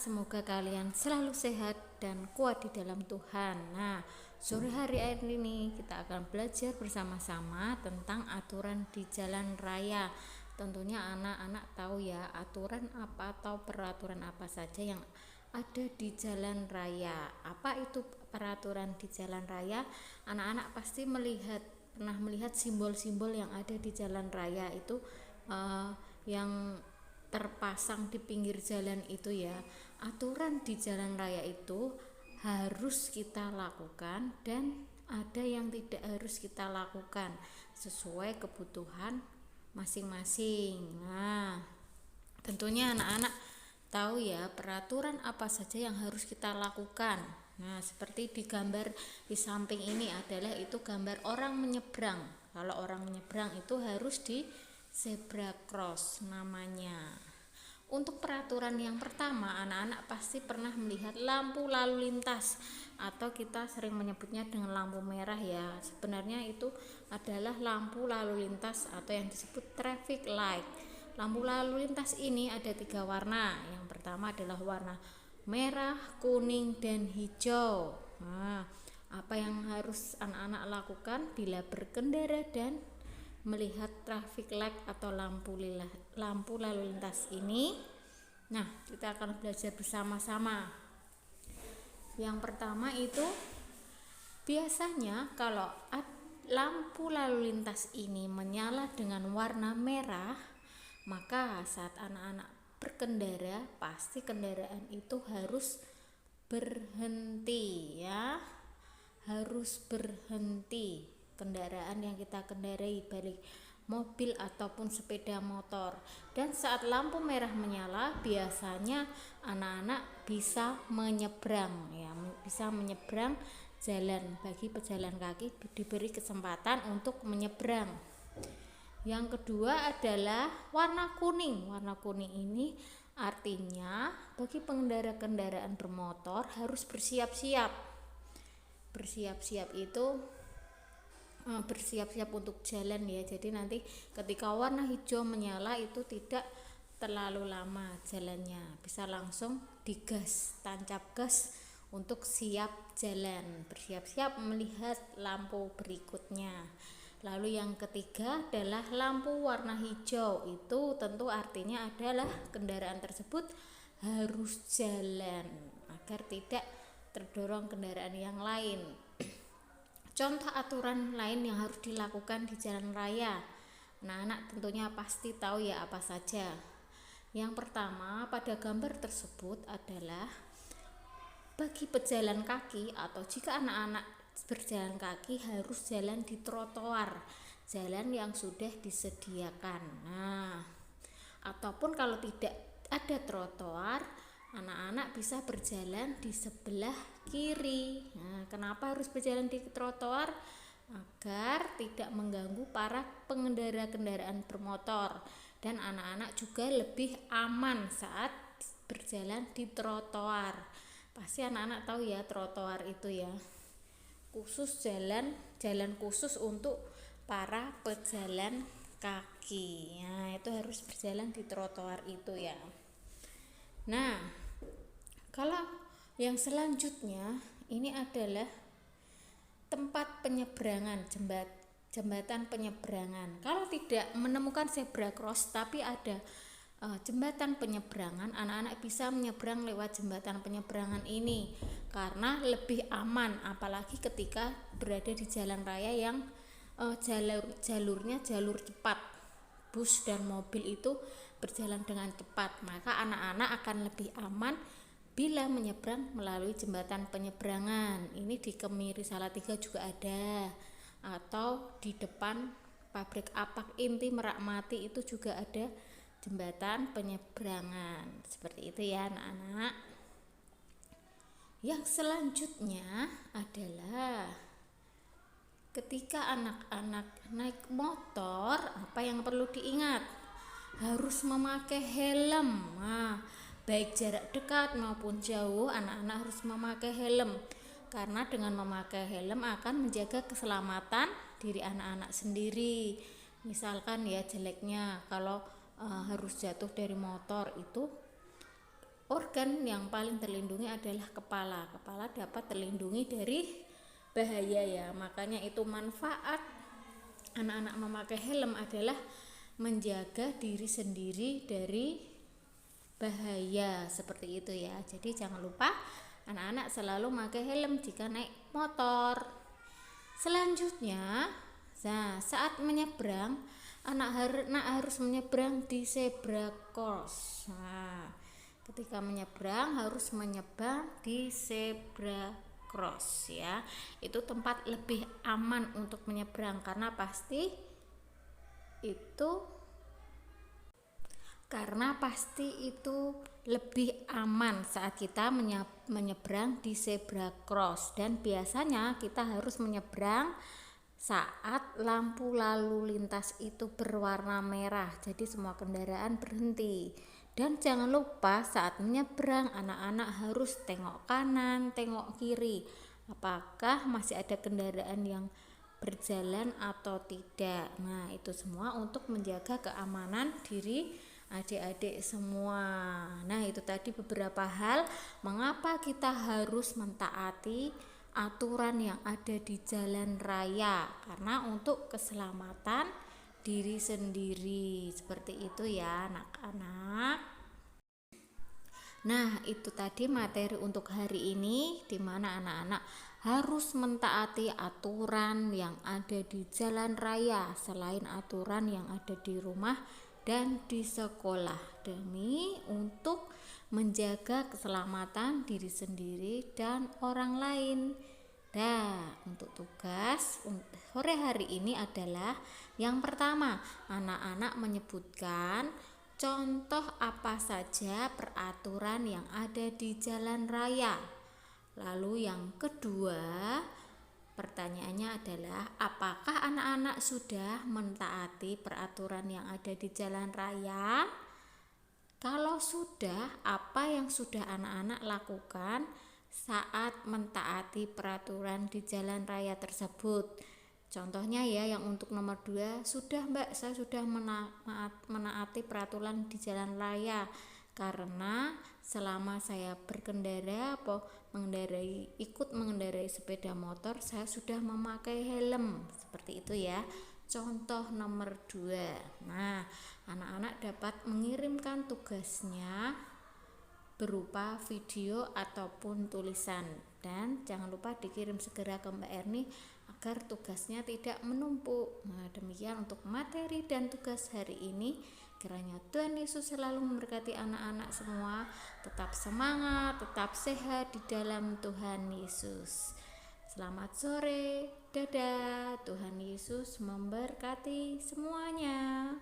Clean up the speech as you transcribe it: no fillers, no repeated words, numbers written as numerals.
semoga kalian selalu sehat dan kuat di dalam Tuhan. Nah, sore hari ini kita akan belajar bersama-sama tentang aturan di jalan raya. Tentunya anak-anak tahu ya aturan apa atau peraturan apa saja yang ada di jalan raya. Apa itu peraturan di jalan raya? Anak-anak pasti pernah melihat simbol-simbol yang ada di jalan raya itu yang terpasang di pinggir jalan itu ya. Aturan di jalan raya itu harus kita lakukan dan ada yang tidak harus kita lakukan sesuai kebutuhan masing-masing. Nah, tentunya anak-anak tahu ya peraturan apa saja yang harus kita lakukan. Nah, seperti di gambar di samping ini adalah itu gambar orang menyeberang. Kalau orang menyeberang itu harus di zebra cross namanya. Untuk peraturan yang pertama, anak-anak pasti pernah melihat lampu lalu lintas atau kita sering menyebutnya dengan lampu merah ya. Sebenarnya itu adalah lampu lalu lintas atau yang disebut traffic light. Lampu lalu lintas ini ada 3 warna. Yang pertama adalah warna merah, kuning, dan hijau. Nah, apa yang harus anak-anak lakukan bila berkendara dan melihat traffic light atau lampu lalu lintas ini? Nah, kita akan belajar bersama-sama. Yang pertama itu biasanya kalau lampu lalu lintas ini menyala dengan warna merah, maka saat anak-anak berkendara pasti kendaraan itu harus berhenti ya. Harus berhenti kendaraan yang kita kendarai, baik mobil ataupun sepeda motor. Dan saat lampu merah menyala biasanya anak-anak bisa menyeberang ya, bisa menyeberang jalan. Bagi pejalan kaki diberi kesempatan untuk menyeberang. Yang kedua adalah warna kuning. Warna kuning ini artinya bagi pengendara kendaraan bermotor harus bersiap-siap. Bersiap-siap itu bersiap-siap untuk jalan ya. Jadi nanti ketika warna hijau menyala itu tidak terlalu lama jalannya, bisa langsung digas, tancap gas untuk siap jalan, bersiap-siap melihat lampu berikutnya. Lalu yang ketiga adalah lampu warna hijau. Itu tentu artinya adalah kendaraan tersebut harus jalan agar tidak terdorong kendaraan yang lain. Contoh aturan lain yang harus dilakukan di jalan raya. Anak-anak tentunya pasti tahu ya apa saja. Yang pertama pada gambar tersebut adalah bagi pejalan kaki atau jika anak-anak berjalan kaki harus jalan di trotoar, jalan yang sudah disediakan. Nah, ataupun kalau tidak ada trotoar, anak-anak bisa berjalan di sebelah kiri. Nah, kenapa harus berjalan di trotoar? Agar tidak mengganggu para pengendara kendaraan bermotor dan anak-anak juga lebih aman saat berjalan di trotoar. Pasti anak-anak tahu ya trotoar itu ya. Khusus jalan khusus untuk para pejalan kaki. Nah, itu harus berjalan di trotoar itu ya. Nah, kalau yang selanjutnya ini adalah tempat penyeberangan, jembatan penyeberangan. Kalau tidak menemukan zebra cross tapi ada jembatan penyeberangan, anak-anak bisa menyeberang lewat jembatan penyeberangan ini karena lebih aman, apalagi ketika berada di jalan raya yang jalurnya jalur cepat. Bus dan mobil itu berjalan dengan cepat, maka anak-anak akan lebih aman bila menyeberang melalui jembatan penyeberangan. Ini di Kemiri Salatiga juga ada, atau di depan pabrik Apak Inti Merakmati itu juga ada jembatan penyeberangan. Seperti itu ya anak-anak. Yang selanjutnya adalah ketika anak-anak naik motor, apa yang perlu diingat? Harus memakai helm. Nah, baik jarak dekat maupun jauh, anak-anak harus memakai helm. Karena dengan memakai helm akan menjaga keselamatan diri anak-anak sendiri. Misalkan ya jeleknya kalau harus jatuh dari motor itu organ yang paling terlindungi adalah kepala. Kepala dapat terlindungi dari bahaya ya. Makanya itu manfaat anak-anak memakai helm adalah menjaga diri sendiri dari bahaya seperti itu ya. Jadi jangan lupa anak-anak selalu memakai helm jika naik motor. Selanjutnya, nah, saat menyeberang anak harus menyeberang di zebra cross. Nah, ketika menyeberang harus menyeberang di zebra cross ya. Itu tempat lebih aman untuk menyeberang karena pasti itu lebih aman saat kita menyeberang di zebra cross, dan biasanya kita harus menyeberang saat lampu lalu lintas itu berwarna merah, jadi semua kendaraan berhenti. Dan jangan lupa saat menyeberang anak-anak harus tengok kanan, tengok kiri, apakah masih ada kendaraan yang berjalan atau tidak. Nah, itu semua untuk menjaga keamanan diri adik-adik semua. Nah, itu tadi beberapa hal mengapa kita harus mentaati aturan yang ada di jalan raya, karena untuk keselamatan diri sendiri. Seperti itu ya anak-anak. Nah, itu tadi materi untuk hari ini, di mana anak-anak harus mentaati aturan yang ada di jalan raya selain aturan yang ada di rumah dan di sekolah, demi untuk menjaga keselamatan diri sendiri dan orang lain. Nah, untuk tugas sore hari ini adalah yang pertama, anak-anak menyebutkan contoh apa saja peraturan yang ada di jalan raya. Lalu yang kedua, pertanyaannya adalah apakah anak-anak sudah mentaati peraturan yang ada di jalan raya? Kalau sudah, apa yang sudah anak-anak lakukan saat mentaati peraturan di jalan raya tersebut? Contohnya ya, yang untuk nomor 2, sudah Mbak, saya sudah menaati peraturan di jalan raya karena selama saya berkendara ikut mengendarai sepeda motor, saya sudah memakai helm. Seperti itu ya, contoh nomor 2. Nah, anak-anak dapat mengirimkan tugasnya berupa video ataupun tulisan, dan jangan lupa dikirim segera ke Mbak Erni agar tugasnya tidak menumpuk. Nah, demikian untuk materi dan tugas hari ini. Kiranya Tuhan Yesus selalu memberkati anak-anak semua, tetap semangat, tetap sehat di dalam Tuhan Yesus. Selamat sore, dadah, Tuhan Yesus memberkati semuanya.